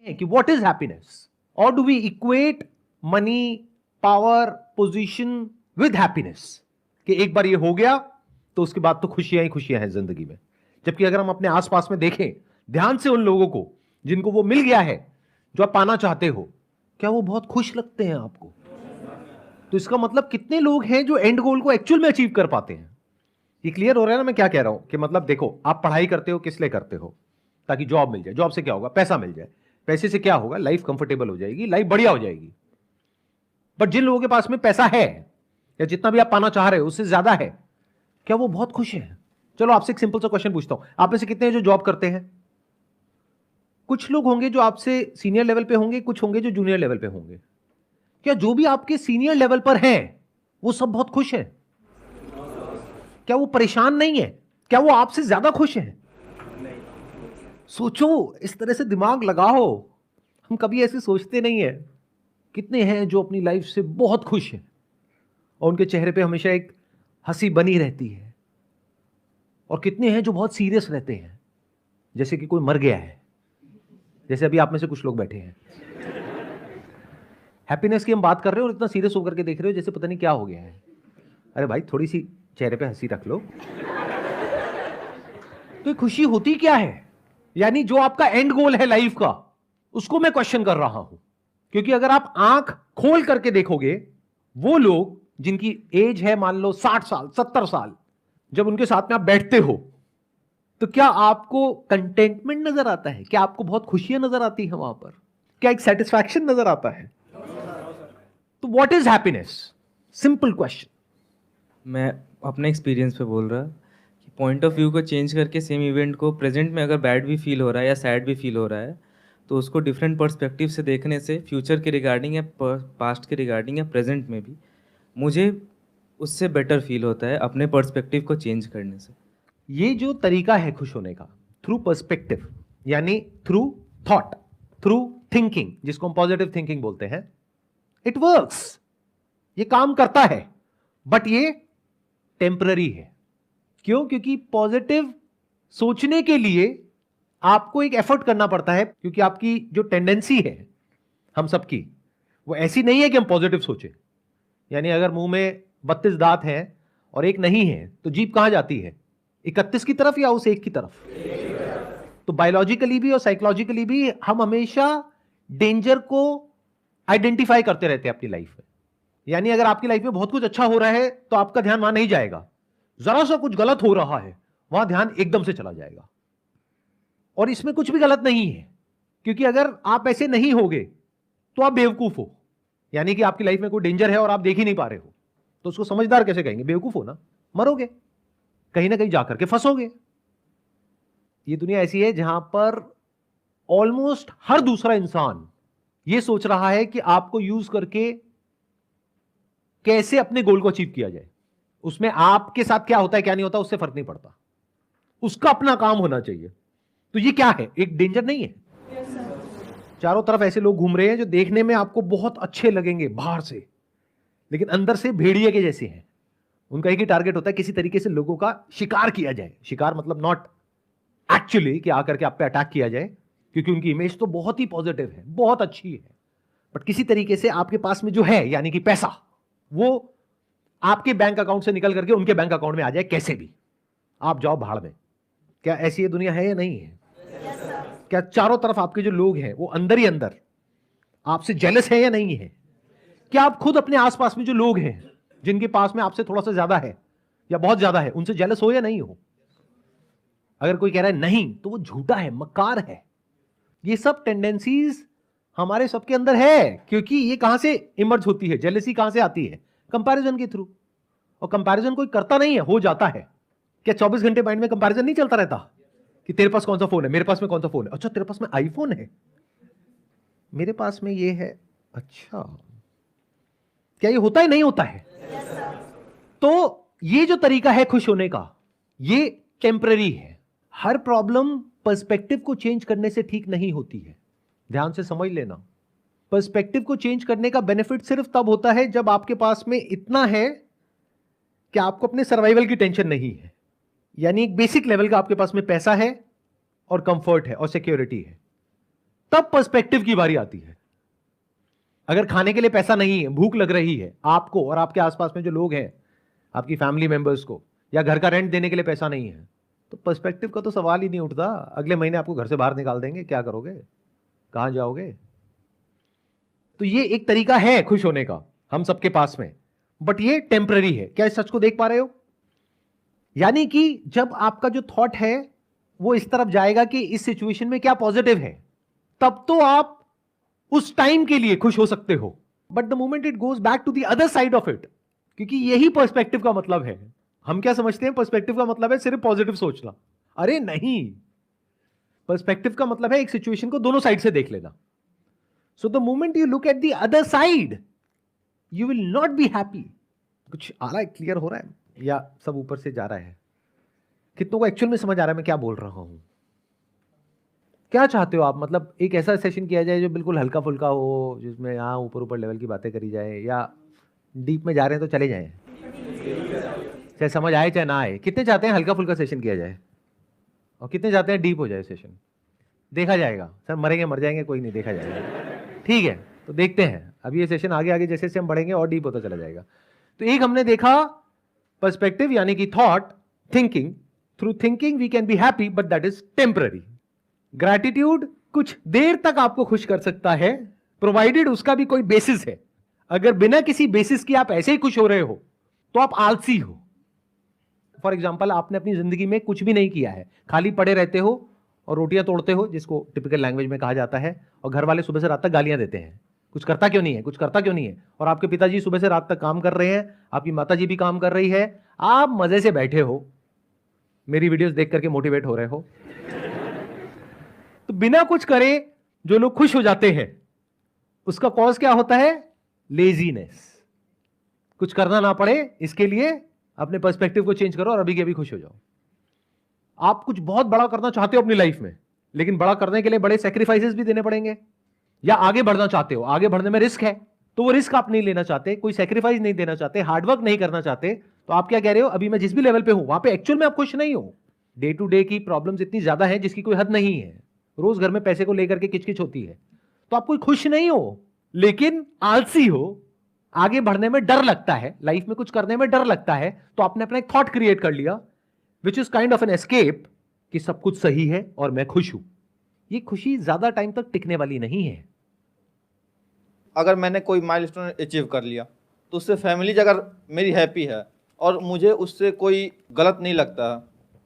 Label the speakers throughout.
Speaker 1: कि what is happiness, और do we equate money, power, position with happiness, कि एक बार ये हो गया तो उसके बाद तो खुशियां ही खुशियां हैं जिंदगी में। जबकि अगर हम अपने आसपास में देखें ध्यान से उन लोगों को जिनको वो मिल गया है जो आप पाना चाहते हो, क्या वो बहुत खुश लगते हैं आपको? तो इसका मतलब कितने लोग हैं जो एंड गोल को एक्चुअल में अचीव कर पाते हैं? ये क्लियर हो रहा है ना मैं क्या कह रहा हूं? कि मतलब देखो, आप पढ़ाई करते हो किस लिए करते हो? ताकि जॉब मिल जाए। जॉब से क्या होगा? पैसा मिल जाए। पैसे से क्या होगा? लाइफ कंफर्टेबल हो जाएगी, लाइफ बढ़िया हो जाएगी। बट जिन लोगों के पास में पैसा है या जितना भी आप पाना चाह रहे हो उससे ज्यादा है, क्या वो बहुत खुश हैं? चलो आपसे एक सिंपल सा क्वेश्चन पूछता हूं, आप में से कितने हैं जो जॉब करते हैं? कुछ लोग होंगे जो आपसे सीनियर लेवल पे होंगे, कुछ होंगे जो जूनियर लेवल पे होंगे। क्या जो भी आपके सीनियर लेवल पर हैं वो सब बहुत खुश हैं? क्या वो परेशान नहीं है? क्या वो आपसे ज्यादा खुश हैं? सोचो, इस तरह से दिमाग लगाओ। हम कभी ऐसे सोचते नहीं है। कितने हैं जो अपनी लाइफ से बहुत खुश हैं और उनके चेहरे पे हमेशा एक हंसी बनी रहती है, और कितने हैं जो बहुत सीरियस रहते हैं, जैसे कि कोई मर गया है, जैसे अभी आप में से कुछ लोग बैठे हैं। हैप्पीनेस की हम बात कर रहे हो और इतना सीरियस होकर के देख रहे हो जैसे पता नहीं क्या हो गया है। अरे भाई, थोड़ी सी चेहरे पे हंसी रख लो। तो ये खुशी होती क्या है? यानी जो आपका एंड गोल है लाइफ का, उसको मैं क्वेश्चन कर रहा हूं। क्योंकि अगर आप आंख खोल करके देखोगे, वो लोग जिनकी एज है मान लो 60 साल 70 साल, जब उनके साथ में आप बैठते हो तो क्या आपको कंटेंटमेंट नजर आता है? क्या आपको बहुत खुशियां नजर आती है वहां पर? क्या एक सेटिस्फैक्शन नजर आता है? तो what is happiness? Simple question.
Speaker 2: मैं अपने एक्सपीरियंस पे बोल रहा कि पॉइंट ऑफ व्यू को चेंज करके सेम इवेंट को प्रेजेंट में अगर बैड भी फील हो रहा है या सैड भी फील हो रहा है, तो उसको डिफरेंट पर्सपेक्टिव से देखने से फ्यूचर के रिगार्डिंग या पास्ट के रिगार्डिंग या प्रेजेंट में भी मुझे उससे बेटर फील होता है अपने पर्सपेक्टिव को चेंज करने से।
Speaker 1: ये जो तरीका है खुश होने का, थ्रू पर्सपेक्टिव, यानी थ्रू थॉट, थ्रू थिंकिंग, जिसको हम पॉजिटिव थिंकिंग बोलते हैं, इट वर्क्स। ये काम करता है, बट ये टेम्पररी है। क्यों? क्योंकि पॉजिटिव सोचने के लिए आपको एक एफर्ट करना पड़ता है, क्योंकि आपकी जो टेंडेंसी है हम सबकी, वो ऐसी नहीं है कि हम पॉजिटिव सोचें। यानी अगर मुंह में 32 दांत हैं और एक नहीं है, तो जीभ कहां जाती है? 31 की तरफ या उस एक की तरफ? तो बायोलॉजिकली भी और साइकोलॉजिकली भी हम हमेशा डेंजर को आइडेंटिफाई करते रहते हैं अपनी लाइफ में। यानी अगर आपकी लाइफ में बहुत कुछ अच्छा हो रहा है तो आपका ध्यान वहां नहीं जाएगा। जरा सा कुछ गलत हो रहा है, वहां ध्यान एकदम से चला जाएगा। और इसमें कुछ भी गलत नहीं है, क्योंकि अगर आप ऐसे नहीं होगे तो आप बेवकूफ हो। यानी कि आपकी लाइफ में कोई डेंजर है और आप देख ही नहीं पा रहे हो, तो उसको समझदार कैसे कहेंगे? बेवकूफ हो ना, मरोगे, कहीं ना कहीं जाकर के फंसोगे। ये दुनिया ऐसी है जहां पर ऑलमोस्ट हर दूसरा इंसान ये सोच रहा है कि आपको यूज करके कैसे अपने गोल को अचीव किया जाए। उसमें आपके साथ क्या होता है क्या नहीं होता उससे फर्क नहीं पड़ता, उसका अपना काम होना चाहिए। तो ये क्या है? एक डेंजर नहीं है? चारों तरफ ऐसे लोग घूम रहे हैं जो देखने में आपको बहुत अच्छे लगेंगे बाहर से, लेकिन अंदर से भेड़िए के जैसे हैं। उनका एक ही टारगेट होता है, किसी तरीके से लोगों का शिकार किया जाए। शिकार मतलब नॉट एक्चुअली कि आकर के आप पे अटैक किया जाए, क्योंकि उनकी इमेज तो बहुत ही पॉजिटिव है, बहुत अच्छी है। बट किसी तरीके से आपके पास में जो है, यानी कि पैसा, वो आपके बैंक अकाउंट से निकल करके उनके बैंक अकाउंट में आ जाए कैसे भी, आप जाओ भाड़ में। क्या ऐसी ये दुनिया है या नहीं है? क्या चारों तरफ आपके जो लोग हैं वो अंदर ही अंदर आपसे जेलस है या नहीं है? क्या आप खुद अपने आसपास में जो लोग हैं जिनके पास में आपसे थोड़ा सा ज्यादा है या बहुत ज्यादा है, उनसे जेलस हो या नहीं हो? अगर कोई कह रहा है नहीं, तो वो झूठा है, मक्कार है। ये सब टेंडेंसीज हमारे सबके अंदर है। क्योंकि ये कहां से इमर्ज होती है? जेलसी कहां से आती है? कंपैरिजन के थ्रू। और कंपैरिजन कोई करता नहीं है, हो जाता है। क्या 24 घंटे माइंड में कंपैरिजन नहीं चलता रहता कि तेरे पास कौन सा फोन है, मेरे पास में कौन सा फोन है? अच्छा, तेरे पास में आईफोन है, मेरे पास में ये है। अच्छा, क्या ये होता है नहीं होता है? तो ये जो तरीका है खुश होने का, ये टेम्पररी है। हर प्रॉब्लम पर्सपेक्टिव को चेंज करने से ठीक नहीं होती है। ध्यान से समझ लेना। पर्सपेक्टिव को चेंज करने का बेनिफिट सिर्फ तब होता है जब आपके पास में इतना है कि आपको अपने सर्वाइवल की टेंशन नहीं है। यानी एक बेसिक लेवल का आपके पास में पैसा है और कंफर्ट है और सिक्योरिटी है। तब पर्सपेक्टिव की बारी आती है। अगर खाने के लिए पैसा नहीं है, भूख लग रही है आपको और आपके आसपास में जो लोग हैं, आपकी फैमिली मेंबर्स को, या घर का रेंट देने के लिए पैसा नहीं है, तो पर्सपेक्टिव का तो सवाल ही नहीं उठता। अगले महीने आपको घर से बाहर निकाल देंगे, क्या करोगे, कहां जाओगे? तो ये एक तरीका है खुश होने का हम सबके पास में, बट ये टेम्पररी है। क्या इस सच को देख पा रहे हो? यानी कि जब आपका जो थॉट है वो इस तरफ जाएगा कि इस सिचुएशन में क्या पॉजिटिव है, तब तो आप उस टाइम के लिए खुश हो सकते हो। But the moment it goes back to the other side of it, क्योंकि यही पर्सपेक्टिव का मतलब है। हम क्या समझते हैं पर्सपेक्टिव का मतलब है सिर्फ पॉजिटिव सोचना। अरे नहीं, पर्सपेक्टिव का मतलब है एक सिचुएशन को दोनों साइड से देख लेना। So the moment you look at the other side, you will not be happy. कुछ आ रहा है, क्लियर हो रहा है, या सब ऊपर से जा रहा है? कितनों को एक्चुअल में समझ आ रहा है मैं क्या बोल रहा हूं? क्या चाहते हो आप? मतलब एक ऐसा सेशन किया जाए जो बिल्कुल हल्का फुल्का हो, जिसमें यहाँ ऊपर ऊपर लेवल की बातें करी जाए, या डीप में जा रहे हैं तो चले जाएं, चाहे समझ आए चाहे ना आए? कितने चाहते हैं हल्का फुल्का सेशन किया जाए, और कितने चाहते हैं डीप हो जाए सेशन? देखा जाएगा सर, मरेंगे मर जाएंगे कोई नहीं, देखा जाएगा। ठीक है, तो देखते हैं अभी ये सेशन आगे आगे जैसे जैसे हम बढ़ेंगे और डीप होता चला जाएगा। तो एक हमने देखा पर्सपेक्टिव यानी कि thought, thinking. Through thinking we can be happy, but that is temporary. Gratitude कुछ देर तक आपको खुश कर सकता है, प्रोवाइडेड उसका भी कोई बेसिस है। अगर बिना किसी बेसिस के आप ऐसे ही खुश हो रहे हो तो आप आलसी हो। फॉर एग्जाम्पल, आपने अपनी जिंदगी में कुछ भी नहीं किया है, खाली पड़े रहते हो और रोटियां तोड़ते हो, जिसको टिपिकल लैंग्वेज में कहा जाता है, और घर वाले सुबह से रात तक गालियां देते हैं, कुछ करता क्यों नहीं है, कुछ करता क्यों नहीं है। और आपके पिताजी सुबह से रात तक काम कर रहे हैं, आपकी माताजी भी काम कर रही है, आप मजे से बैठे हो, मेरी वीडियोस देख करके मोटिवेट हो रहे हो। तो बिना कुछ करे जो लोग खुश हो जाते हैं, उसका कॉज क्या होता है? लेजीनेस। कुछ करना ना पड़े, इसके लिए अपने पर्सपेक्टिव को चेंज करो और अभी के अभी खुश हो जाओ। आप कुछ बहुत बड़ा करना चाहते हो अपनी लाइफ में, लेकिन बड़ा करने के लिए बड़े सैक्रिफाइसेस भी देने पड़ेंगे। या आगे बढ़ना चाहते हो, आगे बढ़ने में रिस्क है, तो वो रिस्क आप नहीं लेना चाहते, कोई सैक्रिफाइस नहीं देना चाहते, हार्डवर्क नहीं करना चाहते, तो आप क्या कह रहे हो? अभी मैं जिस भी लेवल पे हूं वहां पे एक्चुअल में आप खुश नहीं हो। डे टू डे की प्रॉब्लम्स इतनी ज्यादा है जिसकी कोई हद नहीं है। रोज घर में पैसे को लेकर के किचकिच होती है, तो आप कोई खुश नहीं हो, लेकिन आलसी हो, आगे बढ़ने में डर लगता है, लाइफ में कुछ करने में डर लगता है, तो आपने अपना एक थॉट क्रिएट कर लिया which is kind of an escape, कि सब कुछ सही है और मैं खुश हूं। ये खुशी ज्यादा टाइम तक टिकने वाली नहीं है।
Speaker 3: अगर मैंने कोई माइलस्टोन अचीव कर लिया तो उससे फैमिली अगर मेरी हैप्पी है और मुझे उससे कोई गलत नहीं लगता,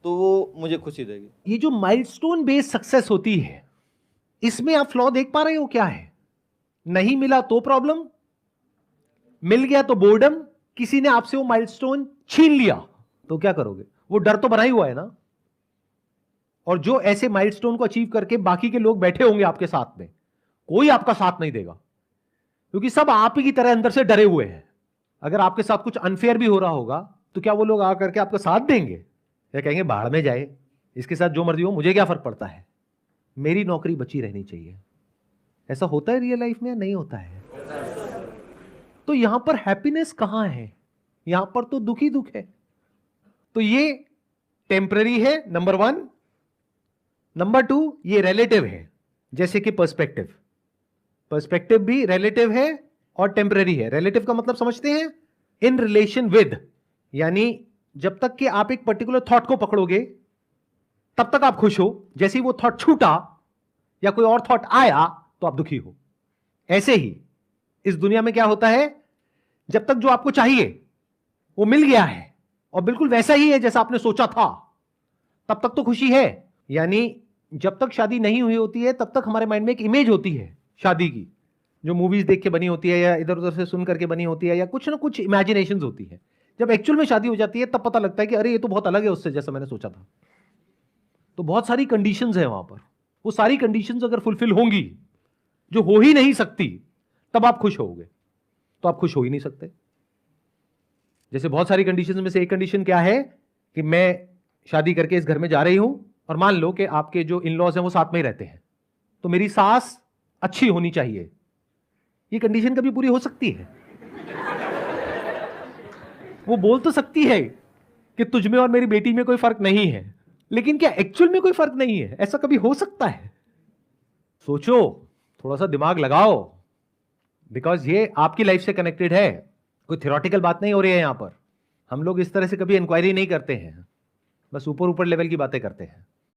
Speaker 3: तो वो मुझे खुशी देगी।
Speaker 1: ये जो माइलस्टोन बेस्ड सक्सेस होती है, इसमें आप फ्लॉ देख पा रहे हो क्या है? नहीं मिला तो प्रॉब्लम, मिल गया तो बोर्डम, किसी ने आपसे वो माइलस्टोन छीन लिया तो क्या करोगे? वो डर तो बना ही हुआ है ना। और जो ऐसे माइलस्टोन को अचीव करके बाकी के लोग बैठे होंगे आपके साथ में, कोई आपका साथ नहीं देगा, क्योंकि सब आप ही की तरह अंदर से डरे हुए हैं। अगर आपके साथ कुछ अनफेयर भी हो रहा होगा तो क्या वो लोग आकर के आपका साथ देंगे, या कहेंगे बाहर में जाए, इसके साथ जो मर्जी हो, मुझे क्या फर्क पड़ता है, मेरी नौकरी बची रहनी चाहिए। ऐसा होता है रियल लाइफ में या नहीं होता है? तो यहां पर हैप्पीनेस कहां है? यहां पर तो दुख ही दुख है। तो ये टेम्पररी है, नंबर 1। नंबर 2, ये रिलेटिव है, जैसे कि पर्सपेक्टिव। पर्सपेक्टिव भी रिलेटिव है और टेम्पररी है। रिलेटिव का मतलब समझते हैं? इन रिलेशन विद, यानी जब तक कि आप एक पर्टिकुलर थॉट को पकड़ोगे तब तक आप खुश हो, जैसे ही वो थॉट छूटा या कोई और थॉट आया तो आप दुखी हो। ऐसे ही इस दुनिया में क्या होता है, जब तक जो आपको चाहिए वो मिल गया है और बिल्कुल वैसा ही है जैसा आपने सोचा था, तब तक तो खुशी है। यानी जब तक शादी नहीं हुई होती है तब तक हमारे माइंड में एक इमेज होती है शादी की, जो मूवीज देख के बनी होती है या इधर उधर से सुन करके बनी होती है, या कुछ ना कुछ इमेजिनेशंस होती है। जब एक्चुअल में शादी हो जाती है तब पता लगता है कि अरे ये तो बहुत अलग है उससे जैसा मैंने सोचा था। तो बहुत सारी कंडीशंस है वहां पर, वो सारी कंडीशंस अगर फुलफिल होंगी, जो हो ही नहीं सकती, तब आप खुश होगे। तो आप खुश हो ही नहीं सकते। जैसे बहुत सारी कंडीशंस में से एक कंडीशन क्या है कि मैं शादी करके इस घर में जा रही हूं और मान लो कि आपके जो इन लॉज हैं वो साथ में ही रहते हैं, तो मेरी सास अच्छी होनी चाहिए। ये कंडीशन कभी पूरी हो सकती है? वो बोल तो सकती है कि तुझ में और मेरी बेटी में कोई फर्क नहीं है, लेकिन क्या एक्चुअल में कोई फर्क नहीं है? ऐसा कभी हो सकता है? सोचो, थोड़ा सा दिमाग लगाओ, बिकॉज ये आपकी लाइफ से कनेक्टेड है, कोई थ्योरेटिकल बात नहीं हो रही है यहां पर। हम लोग इस तरह से कभी इंक्वायरी नहीं करते हैं, बस ऊपर ऊपर लेवल की बातें करते हैं।